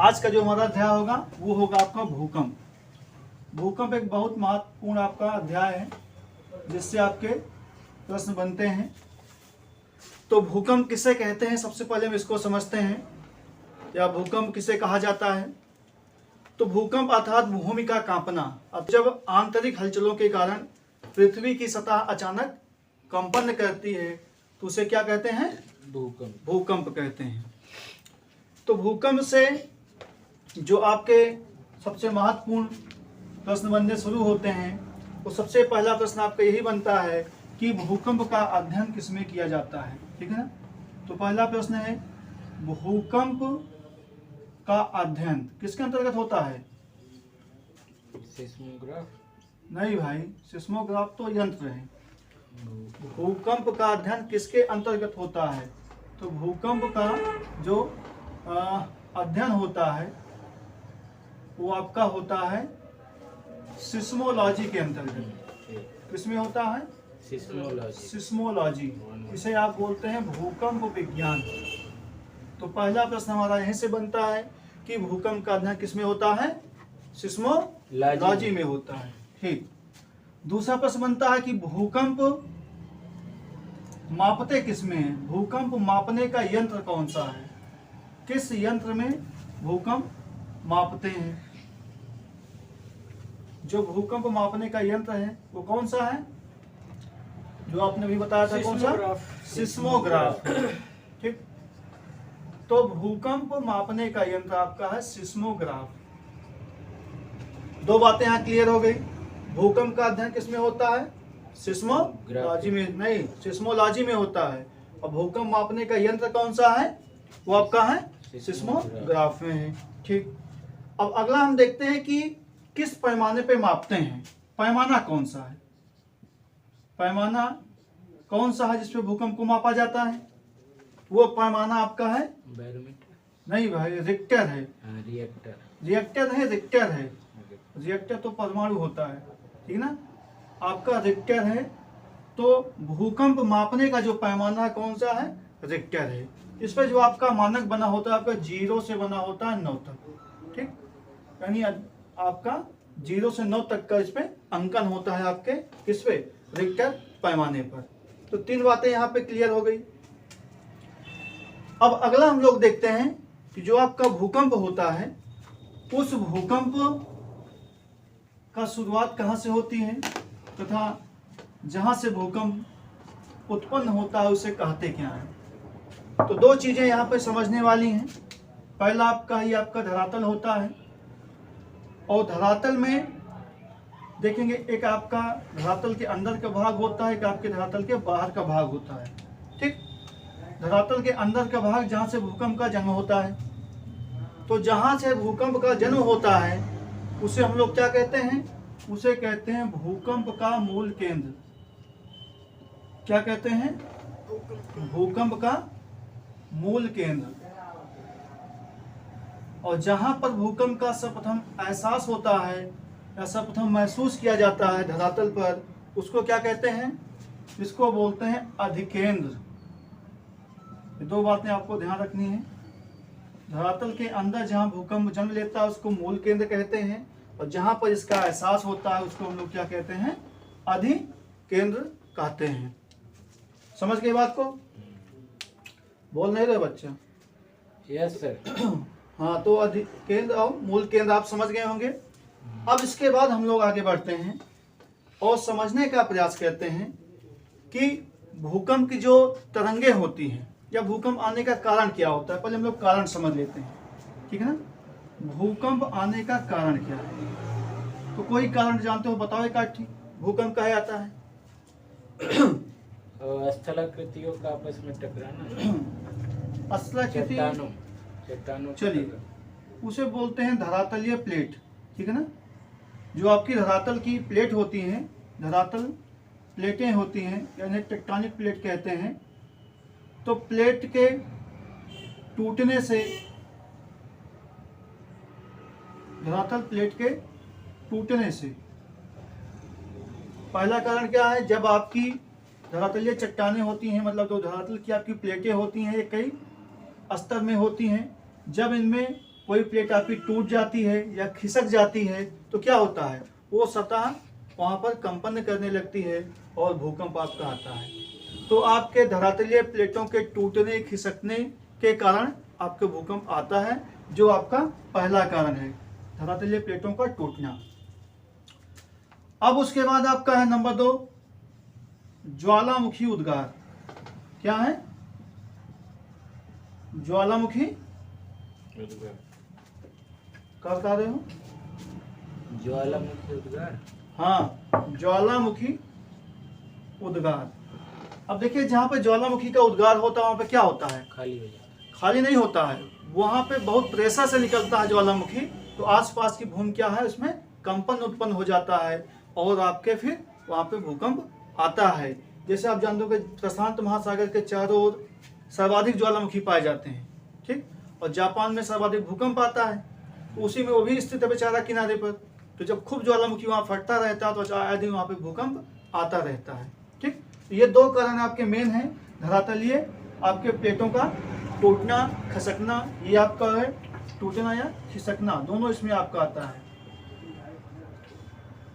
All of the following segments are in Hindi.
आज का जो हमारा अध्याय होगा वो होगा आपका भूकंप। भूकंप एक बहुत महत्वपूर्ण आपका अध्याय है जिससे आपके प्रश्न बनते हैं। तो भूकंप किसे कहते हैं, सबसे पहले हम इसको समझते हैं, या भूकंप किसे कहा जाता है। तो भूकंप अर्थात भूमि का कांपना, जब आंतरिक हलचलों के कारण पृथ्वी की सतह अचानक कंपन करती है तो उसे क्या कहते हैं, भूकंप कहते हैं। तो भूकंप से जो आपके सबसे महत्वपूर्ण प्रश्न बनने शुरू होते हैं, तो सबसे पहला प्रश्न आपका यही बनता है कि भूकंप का अध्ययन किसमें किया जाता है, ठीक है ना। तो पहला प्रश्न है भूकंप का अध्ययन किसके अंतर्गत होता है। सिस्मोग्राफ? नहीं भाई, सिस्मोग्राफ तो यंत्र है। भूकंप का अध्ययन किसके अंतर्गत होता है, तो भूकंप का जो अध्ययन होता है वो आपका होता है सिस्मोलॉजी के अंतर्गत। किसमें होता है, सिस्मोलॉजी। इसे आप बोलते हैं भूकंप विज्ञान। तो पहला प्रश्न हमारा यहीं से बनता है कि भूकंप का अध्ययन किसमें होता है, सिस्मोलॉजी में होता है। ठीक। दूसरा प्रश्न बनता है कि भूकंप मापते किसमें है, भूकंप मापने का यंत्र कौन सा है, किस यंत्र में भूकंप मापते हैं। जो भूकंप मापने का यंत्र है वो कौन सा है, जो आपने भी बताया था, कौन सा, सिस्मोग्राफ। ठीक। तो भूकंप मापने का यंत्र आपका है सिस्मोग्राफ। दो बातें यहाँ क्लियर हो गई। भूकंप का अध्ययन किसमें होता है, सिस्मोलॉजी में, नहीं सिस्मोलॉजी में होता है। और भूकंप मापने का यंत्र कौन सा है, वो आपका है सिस्मोग्राफ में है। ठीक। अब अगला हम देखते हैं कि किस पैमाने पे मापते हैं, पैमाना कौन सा है, पैमाना कौन सा है जिसपे भूकंप को मापा जाता है। वो पैमाना आपका है बैरोमीटर? नहीं भाई, रिक्टर है। रिएक्टर? रिएक्टर है, रिक्टर है। रिएक्टर तो परमाणु होता है, ठीक ना, आपका रिक्टर है। तो भूकंप मापने का जो पैमाना कौन सा है, रिक्टर है। इस पर जो आपका मानक बना होता है आपका 0 से बना होता है 9 तक। ठीक। यानी आपका 0 से 9 तक का इस पे अंकन होता है आपके किस पे, रिक्टर पैमाने पर। तो तीन बातें यहाँ पे क्लियर हो गई। अब अगला हम लोग देखते हैं कि जो आपका भूकंप होता है उस भूकंप का शुरुआत कहाँ से होती है तथा जहाँ से भूकंप उत्पन्न होता है उसे कहते क्या है। तो दो चीजें यहाँ पे समझने वाली हैं। पहला आपका ही आपका धरातल होता है, और धरातल में देखेंगे एक आपका धरातल के अंदर का भाग होता है, एक आपके धरातल के बाहर का भाग होता है। ठीक। धरातल के अंदर का भाग जहाँ से भूकंप का जन्म होता है, तो जहाँ से भूकंप का जन्म होता है उसे हम लोग क्या कहते हैं, उसे कहते हैं भूकंप का मूल केंद्र। क्या कहते हैं, भूकंप का मूल केंद्र। और जहां पर भूकंप का सर्वप्रथम एहसास होता है या सर्वप्रथम महसूस किया जाता है धरातल पर, उसको क्या कहते हैं, इसको बोलते हैं अधिकेंद्र। ये दो बातें आपको ध्यान रखनी है। धरातल के अंदर जहां भूकंप जन्म लेता है उसको मूल केंद्र कहते हैं, और जहां पर इसका एहसास होता है उसको हम लोग क्या कहते हैं, अधिकेंद्र कहते हैं। समझ गए बात को, बोल नहीं रहे बच्चा। Yes sir. हाँ, तो अधिकेंद्र और मूल केंद्र आप समझ गए होंगे। अब इसके बाद हम लोग आगे बढ़ते हैं और समझने का प्रयास करते हैं कि भूकंप की जो तरंगे होती हैं या भूकंप आने का कारण क्या होता है। पहले हम लोग कारण समझ लेते हैं, ठीक है ना। भूकंप आने का कारण क्या है, तो कोई कारण जानते हो, बताओ एक आठ। भूकंप कहे आता है स्थलाकृतियों का आपस में टकराना, स्थलाकृति, चट्टानों। चलिए उसे बोलते हैं धरातलीय प्लेट, ठीक है ना। जो आपकी धरातल की प्लेट होती हैं, धरातल प्लेटें होती हैं, यानी टेक्टोनिक प्लेट कहते हैं। तो प्लेट के टूटने से, धरातल प्लेट के टूटने से पहला कारण क्या है, जब आपकी धरातलीय चट्टानें होती हैं, मतलब जो धरातल की आपकी प्लेटें होती हैं ये कई स्तर में होती हैं, जब इनमें कोई प्लेट आपकी टूट जाती है या खिसक जाती है तो क्या होता है, वो सतह वहाँ पर कंपन करने लगती है और भूकंप आपका आता है। तो आपके धरातलीय प्लेटों के टूटने खिसकने के कारण आपके भूकंप आता है, जो आपका पहला कारण है, धरातलीय प्लेटों का टूटना। अब उसके बाद आपका है नंबर 2, ज्वालामुखी उद्गार। क्या है? ज्वालामुखी, क्या बता रहे हो? ज्वालामुखी उद्गार। हाँ, ज्वालामुखी उद्गार। अब देखिए, जहाँ पे ज्वालामुखी का उद्गार होता है वहाँ पे क्या होता है? खाली हो जाता है। खाली नहीं होता है, वहाँ पे बहुत प्रेशर से निकलता है ज्वालामुखी, तो आसपास की भूमि क्या है, उसमें कंपन उत्पन्न हो जाता है और आपके फिर वहाँ पे भूकंप आता है। जैसे आप जानते हो कि प्रशांत महासागर के चारों ओर सर्वाधिक ज्वालामुखी पाए जाते हैं, ठीक, और जापान में सर्वाधिक भूकंप आता है, उसी में वो भी स्थित है बेचारा किनारे पर। तो जब खूब ज्वालामुखी वहाँ फटता रहता है तो आए दिन वहाँ पे भूकंप आता रहता है, ठीक। ये 2 कारण आपके मेन हैं, धरातलीय आपके प्लेटों का टूटना खसकना, ये आपका है टूटना या खिसकना, दोनों इसमें आपका आता है,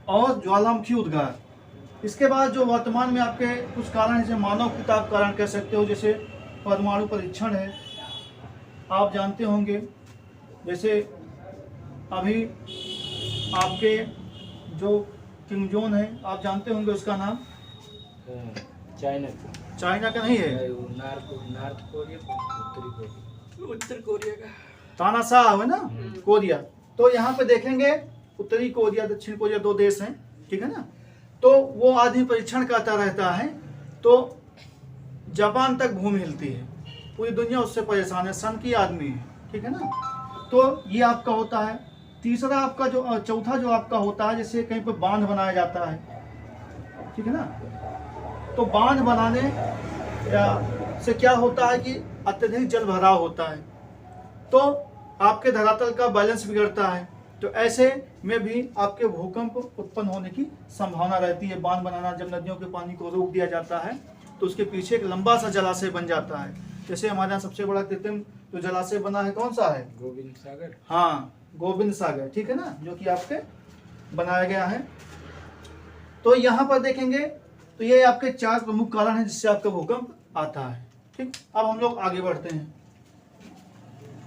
और ज्वालामुखी उद्गार। इसके बाद जो वर्तमान में आपके कुछ कारण है, जैसे मानव कृत आप कारण कह सकते हो, जैसे परमाणु परीक्षण है, आप जानते होंगे। जैसे अभी आपके जो किम जोन है, आप जानते होंगे उसका नाम, चाइना का नहीं है, नॉर्थ कोरिया, उत्तर कोरिया का तानाशाह है ना, कोरिया। तो यहाँ पे देखेंगे उत्तरी कोरिया दक्षिण कोरिया 2 देश हैं, ठीक है ना। तो वो आदमी परीक्षण करता रहता है, तो जापान तक भूमि हिलती है, पूरी दुनिया उससे परेशान है, सन की आदमी है, ठीक है ना। तो ये आपका होता है। तीसरा आपका जो चौथा जो आपका होता है, जैसे कहीं पर बांध बनाया जाता है, ठीक है ना, तो बांध बनाने से क्या होता है कि अत्यधिक जल भराव होता है, तो आपके धरातल का बैलेंस बिगड़ता है, तो ऐसे में भी आपके भूकंप उत्पन्न होने की संभावना रहती है। बांध बनाना, जब नदियों के पानी को रोक दिया जाता है तो उसके पीछे एक लंबा सा जलाशय बन जाता है। जैसे हमारे यहाँ सबसे बड़ा कृत्रिम जो जलाशय बना है कौन सा है? गोविंद सागर। हाँ, गोविंद सागर, ठीक है ना, जो कि आपके बनाया गया है। तो यहाँ पर देखेंगे तो ये आपके 4 प्रमुख कारण हैं जिससे आपका भूकंप आता है, ठीक। अब हम लोग आगे बढ़ते हैं।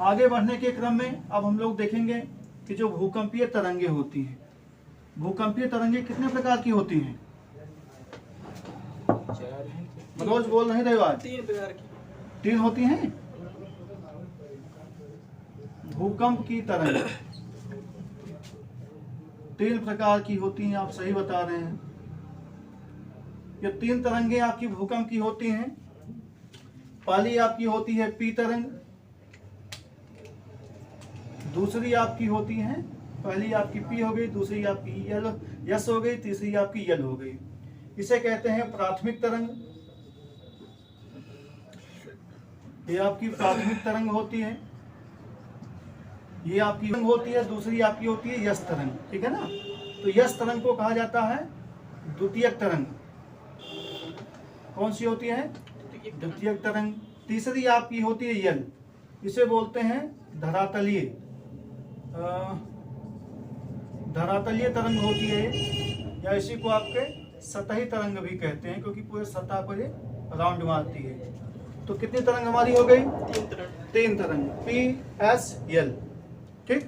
आगे बढ़ने के क्रम में अब हम लोग देखेंगे कि जो भूकंपीय तरंगे होती हैं, भूकंपीय तरंगे कितने प्रकार की होती हैं? 4 हैं। मनोज बोल रहे थे आज? 3 प्रकार की। 3 होती हैं भूकंप की तरंग, 3 प्रकार की होती हैं, आप सही बता रहे हैं। ये 3 तरंगे आपकी भूकंप की होती हैं। पहली आपकी होती है पी तरंग, दूसरी आपकी होती है, पहली आपकी पी हो गई, दूसरी आपकी यस हो गई, तीसरी आपकी यल हो गई। इसे कहते हैं प्राथमिक तरंग, ये आपकी प्राथमिक तरंग होती है। ये आपकी तरंग होती है, दूसरी आपकी होती है यस तरंग, ठीक है ना। तो यस तरंग को कहा जाता है द्वितीयक तरंग। कौन सी होती है? द्वितीयक तरंग। तीसरी आपकी होती है यल, इसे बोलते हैं धरातलीय तरंग होती है, या इसी को आपके सतही तरंग भी कहते हैं, क्योंकि पूरे सतह पर ये राउंड मारती है। तो कितनी तरंग हमारी हो गई? 3 तरंग, पी एस यल, ठीक।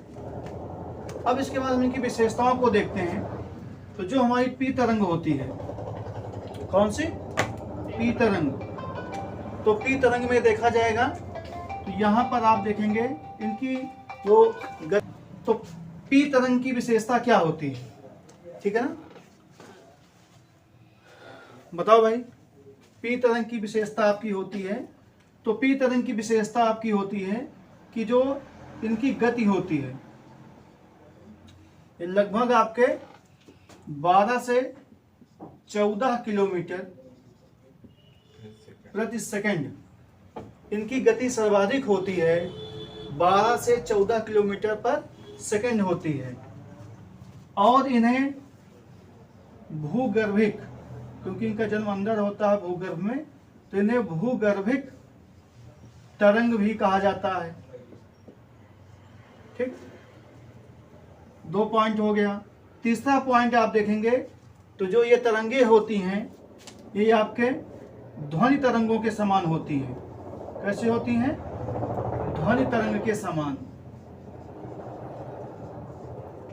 अब इसके बाद हम इनकी विशेषताओं को देखते हैं। तो जो हमारी पी तरंग होती है, कौन सी? पी तरंग। तो पी तरंग में देखा जाएगा तो यहाँ पर आप देखेंगे इनकी जो तो पी तरंग की विशेषता क्या होती है, ठीक है ना, बताओ भाई। पी तरंग की विशेषता आपकी होती है, तो पी तरंग की विशेषता आपकी होती है कि जो इनकी गति होती है, ये लगभग आपके 12 से 14 किलोमीटर प्रति सेकंड इनकी गति सर्वाधिक होती है। 12 से 14 किलोमीटर पर सेकंड होती है। और इन्हें भूगर्भिक, क्योंकि इनका जन्म अंदर होता है भूगर्भ में, तो इन्हें भूगर्भिक तरंग भी कहा जाता है, ठीक, 2 पॉइंट हो गया। तीसरा पॉइंट आप देखेंगे तो जो ये तरंगे होती हैं ये आपके ध्वनि तरंगों के समान होती हैं। कैसे होती हैं? ध्वनि तरंग के समान।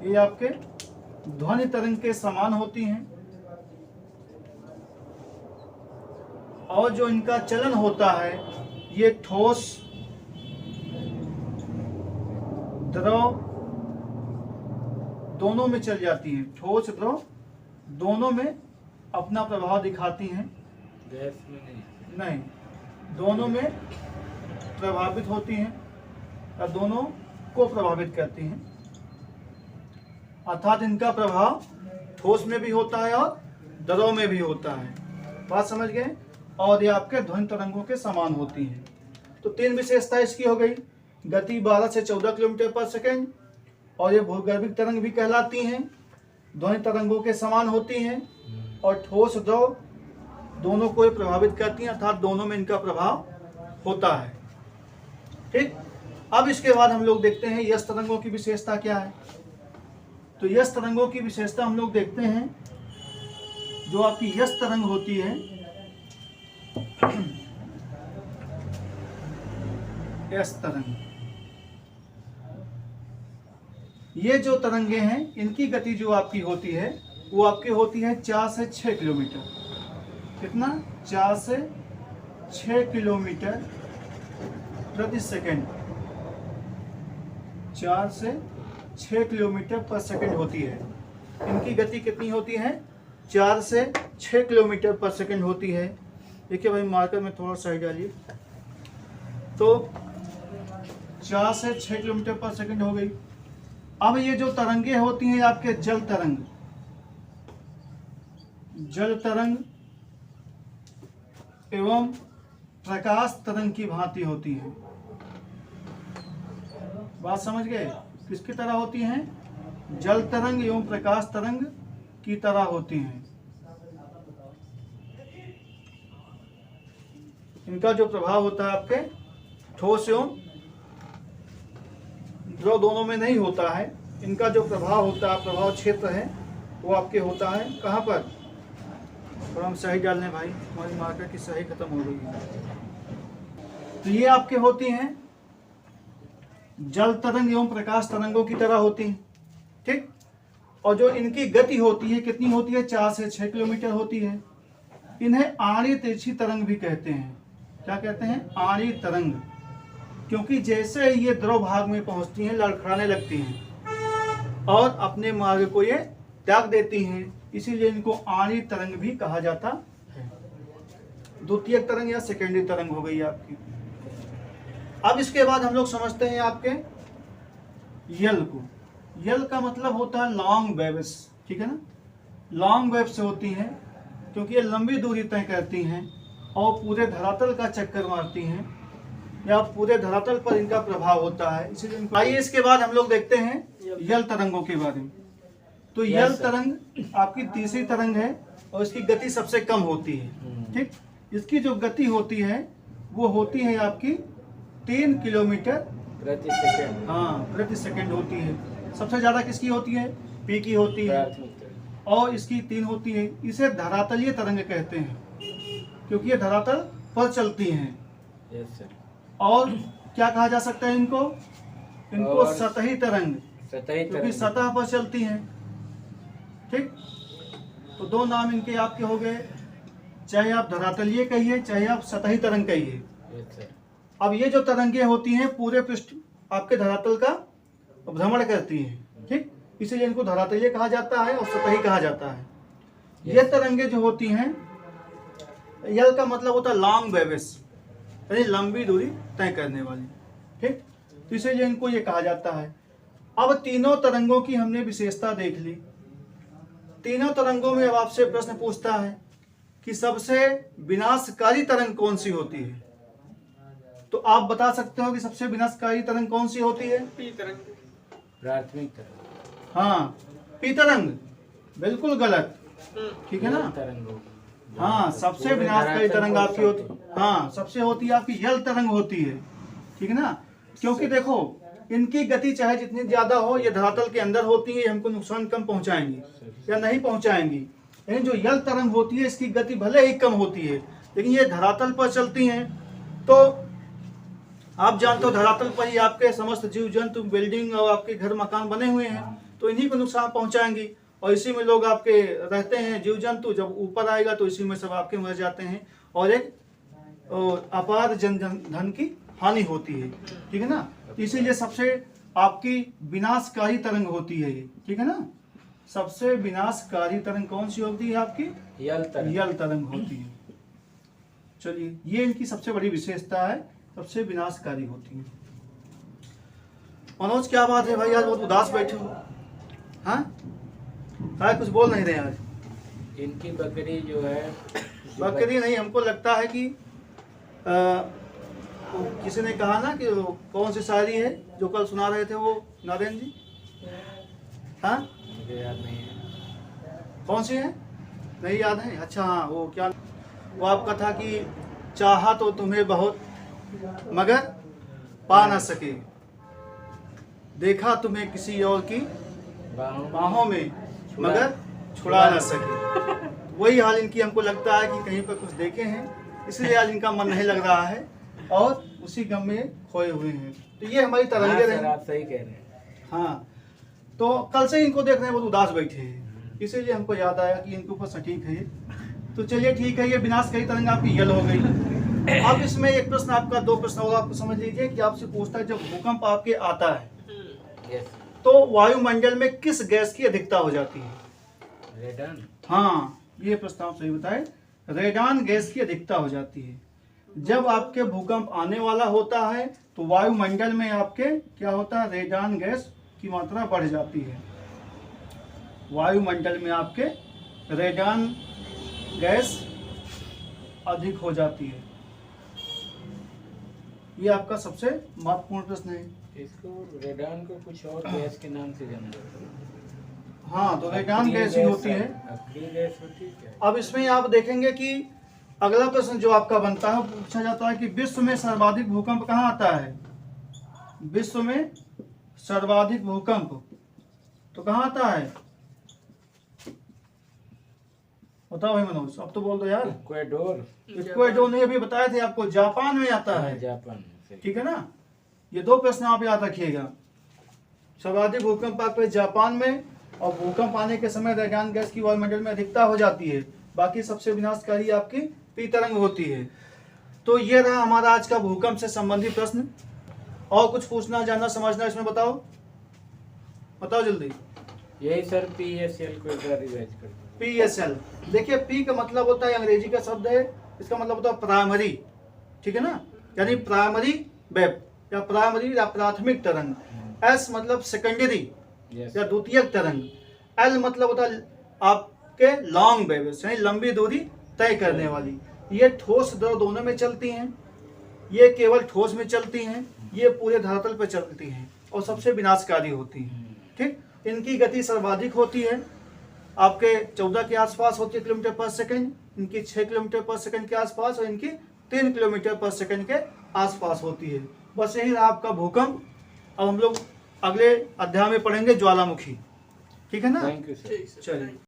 ये आपके ध्वनि तरंग के समान होती हैं और जो इनका चलन होता है ये ठोस, द्रव दोनों में चल जाती हैं। ठोस द्रव दोनों में अपना प्रभाव दिखाती हैं। गैस में नहीं, दोनों में प्रभावित होती हैं और दोनों को प्रभावित करती हैं। अर्थात इनका प्रभाव ठोस में भी होता है और द्रव में भी होता है। बात समझ गए? और ये आपके ध्वनि तरंगों के समान होती हैं। तो 3 विशेषता इसकी हो गई। गति 12 से 14 किलोमीटर पर सेकेंड और ये भूगर्भिक तरंग भी कहलाती हैं। ध्वनि तरंगों के समान होती हैं और ठोस द्रव दोनों को प्रभावित करती हैं, अर्थात दोनों में इनका प्रभाव होता है। ठीक, अब इसके बाद हम लोग देखते हैं यस तरंगों की विशेषता क्या है। तो यस तरंगों की विशेषता हम लोग देखते हैं। जो आपकी यस तरंग होती है, यस तरंग, ये जो तरंगे हैं इनकी गति जो आपकी होती है वो आपकी होती है 4 से 6 किलोमीटर। कितना? 4 से 6 किलोमीटर प्रति सेकंड। 4 से 6 किलोमीटर पर सेकंड होती है। इनकी गति कितनी होती है? 4 से 6 किलोमीटर पर सेकंड होती है। देखिए भाई, मार्कर में थोड़ा सा डालिए। तो 4 से 6 किलोमीटर पर सेकंड हो गई। अब ये जो तरंगे होती हैं आपके जल तरंग, जल तरंग एवं प्रकाश तरंग की भांति होती है। बात समझ गए? किसकी तरह होती हैं? जल तरंग एवं प्रकाश तरंग की तरह होती हैं। इनका जो प्रभाव होता है आपके ठोस एवं द्रव दोनों में नहीं होता है। इनका जो प्रभाव होता है, प्रभाव क्षेत्र है, वो आपके होता है कहाँ पर? और हम सही डाल लें भाई, हमारी मार्कर की सही खत्म हो गई है। तो ये आपके होती हैं जल तरंग एवं प्रकाश तरंगों की तरह होती हैं। ठीक, और जो इनकी गति होती है कितनी होती है? 4 से 6 किलोमीटर होती है। इन्हें आड़ी तिरछी तरंग भी कहते हैं। क्या कहते हैं? आड़ी तरंग, क्योंकि जैसे ये द्रव भाग में पहुंचती हैं लड़खड़ाने लगती हैं और अपने मार्ग को ये त्याग देती हैं, इसीलिए इनको आड़ी तरंग भी कहा जाता है। द्वितीय तरंग या सेकेंडरी तरंग हो गई आपकी। अब इसके बाद हम लोग समझते हैं आपके यल को। यल का मतलब होता है लॉन्ग वेव्स। ठीक है ना? लॉन्ग वेव्स होती हैं क्योंकि ये लंबी दूरी तय करती हैं और पूरे धरातल का चक्कर मारती हैं या पूरे धरातल पर इनका प्रभाव होता है, इसीलिए। आइए इसके बाद हम लोग देखते हैं यल तरंगों के बारे में। तो यल तरंग आपकी तीसरी तरंग है और इसकी गति सबसे कम होती है। ठीक, इसकी जो गति होती है वो होती है आपकी 3 किलोमीटर प्रति सेकंड। हाँ, प्रति सेकंड होती है। सबसे ज्यादा किसकी होती है? पी की होती है और इसकी 3 होती है। इसे धरातलीय तरंग कहते हैं क्योंकि ये धरातल पर चलती हैं। Yes sir. और क्या कहा जा सकता है इनको? इनको सतही तरंग, क्योंकि सतह पर चलती हैं। ठीक, तो 2 नाम इनके आपके हो गए, चाहे आप धरातलीय कहिए चाहे आप सतही तरंग कहिए। Yes sir. अब ये जो तरंगे होती हैं पूरे पृष्ठ आपके धरातल का भ्रमण करती हैं। ठीक, इसीलिए इनको धरातलीय कहा जाता है और सतही कहा जाता है। ये तरंगे जो होती हैं, यल का मतलब होता है लॉन्ग वेव्स, यानी लंबी दूरी तय करने वाली। ठीक, तो इसीलिए इनको ये कहा जाता है। अब तीनों तरंगों की हमने विशेषता देख ली। तीनों तरंगों में अब आपसे प्रश्न पूछता है कि सबसे विनाशकारी तरंग कौन सी होती है? तो आप बता सकते हो कि सबसे विनाशकारी तरंग कौन सी होती है? पी तरंग, प्राथमिक तरंग। हाँ, पी तरंग बिल्कुल गलत। ठीक है ना? तरंग। हाँ, सबसे विनाशकारी तरंग आपकी होती, हाँ सबसे होती है आपकी यल तरंग होती है। ठीक है ना? क्योंकि देखो इनकी गति चाहे जितनी ज्यादा हो, ये धरातल के अंदर होती है, हमको नुकसान कम पहुंचाएंगी या नहीं पहुंचाएंगी। लेकिन जो यल तरंग होती है इसकी गति भले ही कम होती है, लेकिन ये धरातल पर चलती हैं। तो आप जानते हो धरातल पर ही आपके समस्त जीव जंतु, बिल्डिंग और आपके घर मकान बने हुए हैं, तो इन्हीं को नुकसान पहुंचाएंगी और इसी में लोग आपके रहते हैं जीव जंतु। जब ऊपर आएगा तो इसी में सब आपके मर जाते हैं और एक अपार जन धन की हानि होती है, ठीक है ना। इसीलिए सबसे आपकी विनाशकारी तरंग होती है ये, ठीक है ना। सबसे विनाशकारी तरंग कौन सी होती है आपकी? यल तरंग होती है। चलिए, ये इनकी सबसे बड़ी विशेषता है, सबसे विनाशकारी होती है। मनोज क्या बात है भाई, आज बहुत उदास बैठे हो? हाँ, कुछ बोल नहीं रहे आज। इनकी बकरी जो है, बकरी नहीं, हमको लगता है कि किसी ने कहा ना कि कौन सी शायरी है जो कल सुना रहे थे वो नारायण जी? हाँ, मुझे याद नहीं है। कौन सी है? नहीं याद है? अच्छा हाँ, वो क्या, वो आपका था कि चाहा तो तुम्हें बहुत मगर पा न सके, देखा तुम्हें किसी और की बाहों में मगर छुड़ा न सके। वही हाल इनकी हमको लगता है कि कहीं पर कुछ देखे हैं, इसलिए आज इनका मन नहीं लग रहा है और उसी गम में खोए हुए हैं। तो ये हमारी तरंगे रही। आप सही कह रहे हैं। हाँ, तो कल से इनको देख रहे हैं बहुत उदास बैठे हैं, इसीलिए हमको याद आया कि इनके ऊपर सटीक है। तो चलिए ठीक है, ये विनाशकारी तरंग आपकी यल हो गई। अब इसमें एक प्रश्न आपका, दो प्रश्न होगा, आपको समझ लीजिए कि आपसे पूछता है जब भूकंप आपके आता है तो वायुमंडल में किस गैस की अधिकता हो जाती है? रेडान। हाँ, ये प्रश्न आप सही बताए, रेडान गैस की अधिकता हो जाती है। जब आपके भूकंप आने वाला होता है तो वायुमंडल में आपके क्या होता है, रेडान गैस की मात्रा बढ़ जाती है। वायुमंडल में आपके रेडान गैस अधिक हो जाती है। ये आपका सबसे महत्वपूर्ण प्रश्न है। इसको रेडान को कुछ और गैस के नाम से जाना जाता है। हाँ, तो रेडान गैस ही होती है। अक्रिय गैस होती है क्या? अब इसमें आप देखेंगे कि अगला प्रश्न जो आपका बनता है, पूछा जाता है कि विश्व में सर्वाधिक भूकंप कहाँ आता है? विश्व में सर्वाधिक भूकंप तो कहाँ आता है? बताओ भाई मनोज, अब तो बोल दो यार। इक्वेडोर नहीं, अभी बताए थे आपको, जापान में आता है। जापान, ठीक है ना। ये दो प्रश्न आप याद रखिएगा। सर्वाधिक भूकंप आपके जापान में, और भूकंप आने के समय रेडान गैस की वायुमंडल में अधिकता हो जाती है। बाकी सबसे विनाशकारी आपकी पी तरंग होती है। तो ये रहा हमारा आज का भूकंप से संबंधित प्रश्न। और कुछ पूछना, जानना, समझना इसमें बताओ, बताओ जल्दी। यही सर PSL को एक बार रिवाइज कर दो। PSL, देखिए पी का मतलब होता है, अंग्रेजी का शब्द है, इसका मतलब होता है प्राइमरी, ठीक है ना, यानी प्राइमरी वेव या प्राइमरी या प्राथमिक तरंग। S मतलब सेकेंडरी या द्वितीयक तरंग। L मतलब होता है आपके लॉन्ग वेव, यानी लंबी दूरी तय करने वाली। ये ठोस द्रव दोनों में चलती हैं, ये केवल ठोस में चलती हैं, ये पूरे धरातल पर चलती हैं और सबसे विनाशकारी होती हैं। ठीक, इनकी गति सर्वाधिक होती है, आपके 14 के आसपास होती है किलोमीटर पर सेकंड, इनकी 6 किलोमीटर पर सेकंड के आसपास, और इनकी 3 किलोमीटर पर सेकंड के आसपास होती है। बस यही रहा आपका भूकंप। अब हम लोग अगले अध्याय में पढ़ेंगे ज्वालामुखी, ठीक है ना। Thank you sir. चलिए।